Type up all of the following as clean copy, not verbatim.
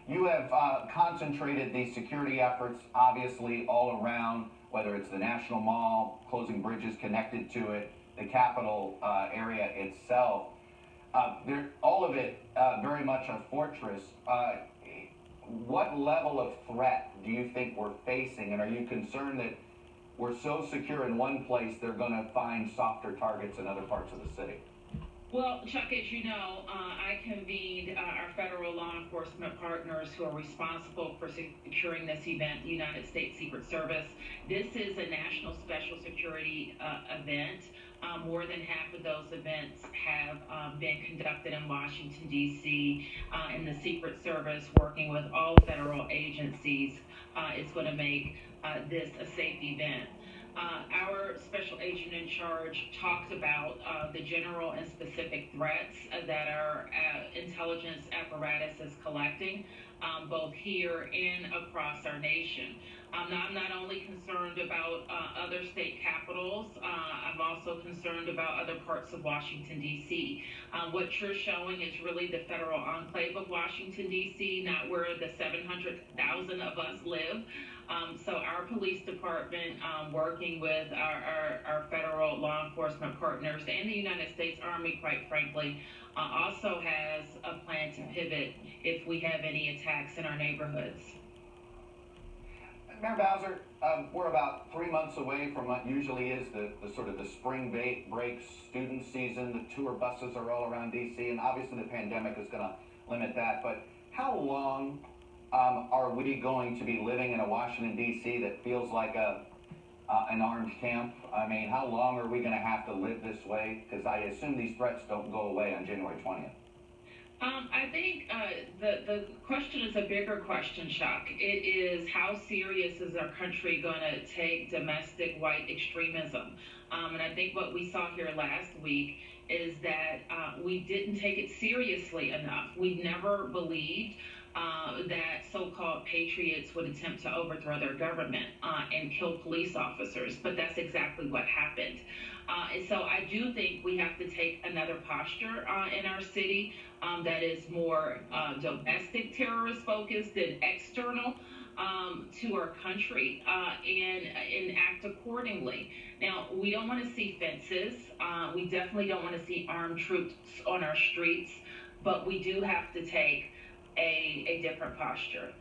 You have concentrated these security efforts, obviously, all around, whether it's the National Mall, closing bridges connected to it, the Capitol area itself. All of it very much a fortress. What level of threat do you think we're facing, and are you concerned that we're so secure in one place they're going to find softer targets in other parts of the city? Well, Chuck, as you know, I convened our federal law enforcement partners who are responsible for securing this event, the United States Secret Service. This is a national special security event. More than half of those events have been conducted in Washington, D.C., and the Secret Service, working with all federal agencies, is going to make this a safe event. Our special agent in charge talked about the general and specific threats that our intelligence apparatus is collecting, both here and across our nation. Now, I'm not only concerned about other state capitals, I'm also concerned about other parts of Washington, D.C. What you're showing is really the federal enclave of Washington, D.C., not where the 700,000 of us live. So our police department, working with our federal law enforcement partners and the United States Army, quite frankly, also has a plan to pivot if we have any attacks in our neighborhoods. Mayor Bowser, we're about 3 months away from what usually is the sort of the spring break student season. The tour buses are all around D.C., and obviously the pandemic is going to limit that. But how long are we going to be living in a Washington, D.C. that feels like an armed camp? I mean, how long are we going to have to live this way? Because I assume these threats don't go away on January 20th. I think the question is a bigger question, Chuck. It is, how serious is our country going to take domestic white extremism? And I think what we saw here last week is that we didn't take it seriously enough. We never believed that so-called patriots would attempt to overthrow their government and kill police officers, but that's exactly what happened. And so I do think we have to take another posture in our city that is more domestic terrorist focused than external to our country, and act accordingly. Now, we don't want to see fences. We definitely don't want to see armed troops on our streets, but we do have to take a different posture.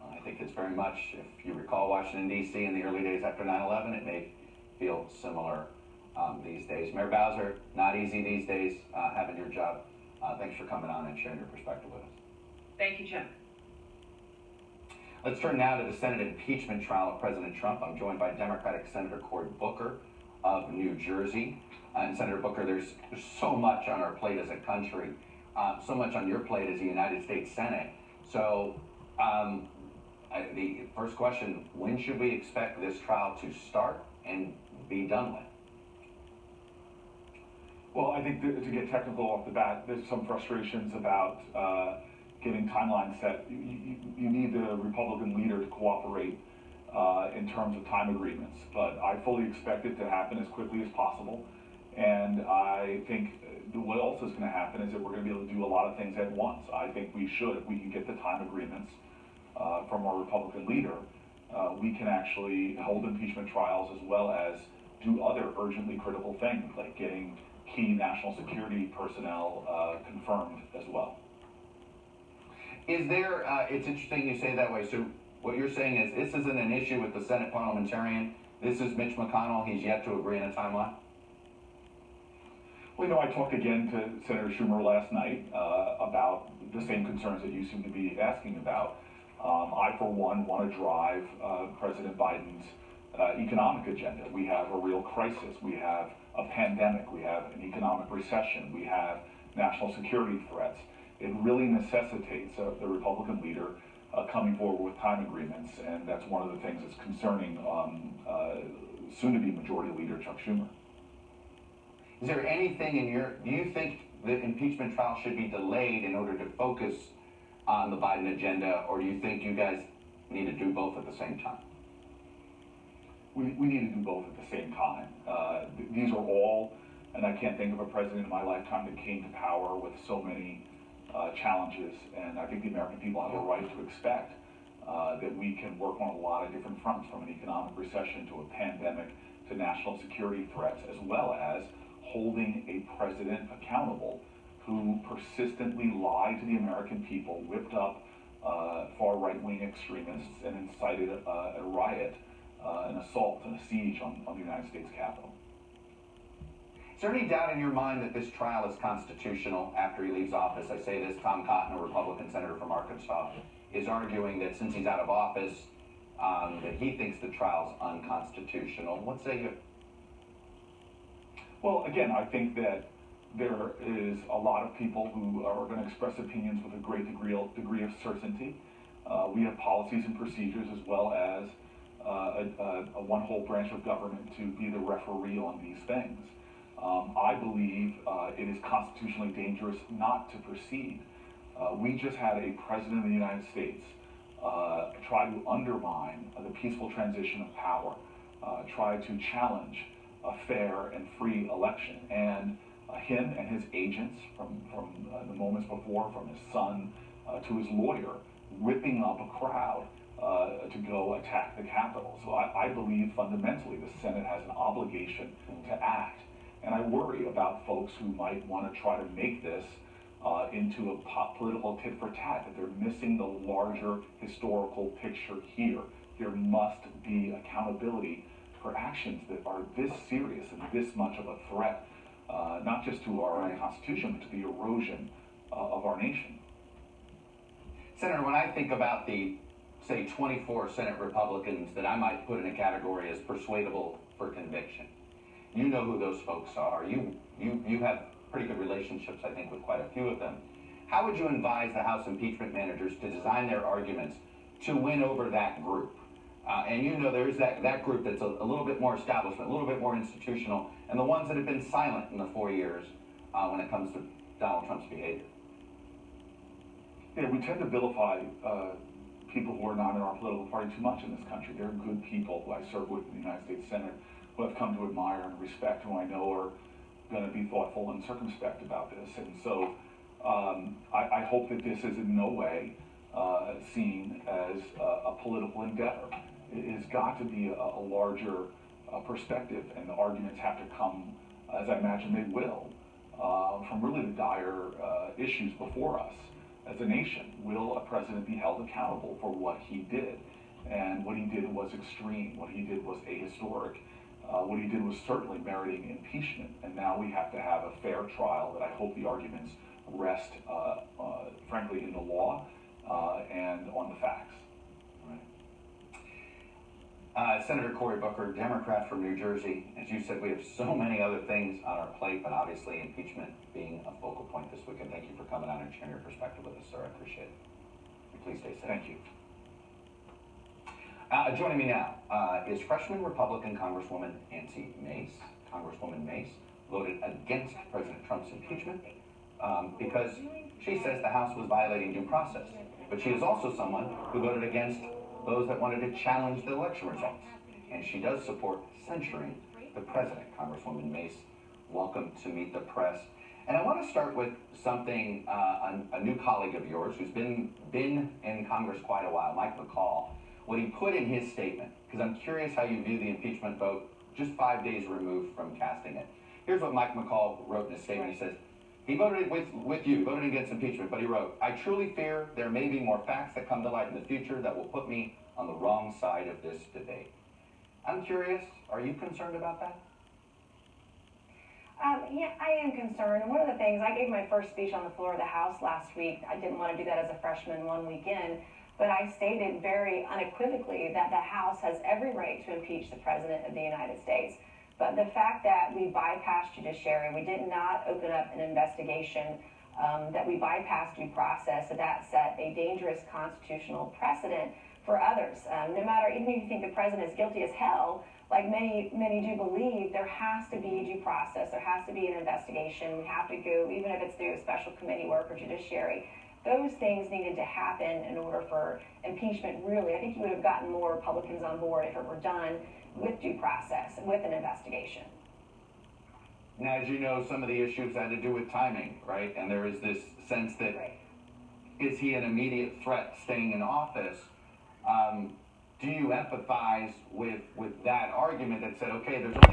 I think it's very much, if you recall Washington, D.C. in the early days after 9/11, it may feel similar these days. Mayor Bowser, not easy these days having your job. Thanks for coming on and sharing your perspective with us. Thank you, Chuck. Let's turn now to the Senate impeachment trial of President Trump. I'm joined by Democratic Senator Cory Booker of New Jersey. And Senator Booker, there's so much on our plate as a country, so much on your plate as the United States Senate. So the first question, when should we expect this trial to start and be done with? Well, I think to get technical off the bat, there's some frustrations about getting timelines set. You need the Republican leader to cooperate in terms of time agreements, but I fully expect it to happen as quickly as possible. And I think what else is going to happen is that we're going to be able to do a lot of things at once. I think we should, if we can get the time agreements from our Republican leader, we can actually hold impeachment trials as well as do other urgently critical things like getting key national security personnel confirmed as well. Is there, it's interesting you say it that way. So what you're saying is this isn't an issue with the Senate parliamentarian. This is Mitch McConnell. He's yet to agree on a timeline. Well, I talked again to Senator Schumer last night about the same concerns that you seem to be asking about. I, for one, want to drive President Biden's economic agenda. We have a real crisis. We have a pandemic. We have an economic recession. We have national security threats. It really necessitates the Republican leader coming forward with time agreements, and that's one of the things that's concerning soon-to-be Majority Leader Chuck Schumer. Is there anything do you think the impeachment trial should be delayed in order to focus on the Biden agenda, or do you think you guys need to do both at the same time? We need to do both at the same time. These are all, and I can't think of a president in my lifetime that came to power with so many challenges, and I think the American people have a right to expect that we can work on a lot of different fronts, from an economic recession to a pandemic to national security threats, as well as holding a president accountable who persistently lied to the American people, whipped up far right-wing extremists, and incited a riot, an assault, and a siege on the United States Capitol. Is there any doubt in your mind that this trial is constitutional after he leaves office? I say this, Tom Cotton, a Republican senator from Arkansas, is arguing that since he's out of office, that he thinks the trial's unconstitutional. What say you? Well, again, I think that there is a lot of people who are going to express opinions with a great degree of certainty. We have policies and procedures, as well as a one whole branch of government to be the referee on these things. I believe it is constitutionally dangerous not to proceed. We just had a president of the United States try to undermine the peaceful transition of power, try to challenge a fair and free election. And him and his agents, from the moments before, from his son to his lawyer, whipping up a crowd to go attack the Capitol. So I believe fundamentally the Senate has an obligation to act. And I worry about folks who might want to try to make this into a political tit for tat, that they're missing the larger historical picture here. There must be accountability for actions that are this serious and this much of a threat, not just to our own Constitution, but to the erosion of our nation. Senator, when I think about the, say, 24 Senate Republicans that I might put in a category as persuadable for conviction, you know who those folks are. You have pretty good relationships, I think, with quite a few of them. How would you advise the House impeachment managers to design their arguments to win over that group? And you know there's that group that's a little bit more establishment, a little bit more institutional, and the ones that have been silent in the 4 years when it comes to Donald Trump's behavior. Yeah, we tend to vilify people who are not in our political party too much in this country. There are good people who I serve with in the United States Senate who I've come to admire and respect, who I know are going to be thoughtful and circumspect about this. And so I hope that this is in no way seen as a political endeavor. It has got to be a larger perspective, and the arguments have to come, as I imagine they will, from really the dire issues before us as a nation. Will a president be held accountable for what he did? And what he did was extreme. What he did was ahistoric. What he did was certainly meriting impeachment. And now we have to have a fair trial that I hope the arguments rest, frankly, in the law and on the facts. Senator Cory Booker, Democrat from New Jersey. As you said, we have so many other things on our plate, but obviously impeachment being a focal point this weekend. Thank you for coming on and sharing your perspective with us, sir. I appreciate it. Please stay safe. Thank you. Joining me now is freshman Republican Congresswoman Nancy Mace. Congresswoman Mace voted against President Trump's impeachment because she says the House was violating due process. But she is also someone who voted against those that wanted to challenge the election results. And she does support censuring the president. Congresswoman Mace, welcome to Meet the Press. And I want to start with something a new colleague of yours who's been in Congress quite a while, Mike McCall, what he put in his statement, because I'm curious how you view the impeachment vote just 5 days removed from casting it. Here's what Mike McCall wrote in his statement. He says, he voted with you, voted against impeachment, but he wrote, "I truly fear there may be more facts that come to light in the future that will put me on the wrong side of this debate." I'm curious, are you concerned about that? Yeah, I am concerned. And one of the things, I gave my first speech on the floor of the House last week. I didn't want to do that as a freshman one weekend, but I stated very unequivocally that the House has every right to impeach the President of the United States. But the fact that we bypassed judiciary, we did not open up an investigation, that we bypassed due process, that set a dangerous constitutional precedent for others. No matter, even if you think the President is guilty as hell, like many do believe, there has to be due process, there has to be an investigation, we have to go, even if it's through special committee work or judiciary. Those things needed to happen in order for impeachment, really. I think you would have gotten more Republicans on board if it were done with due process, with an investigation. Now, as you know, some of the issues had to do with timing, right? And there is this sense that is he an immediate threat staying in office? Do you empathize with that argument that said, okay, there's only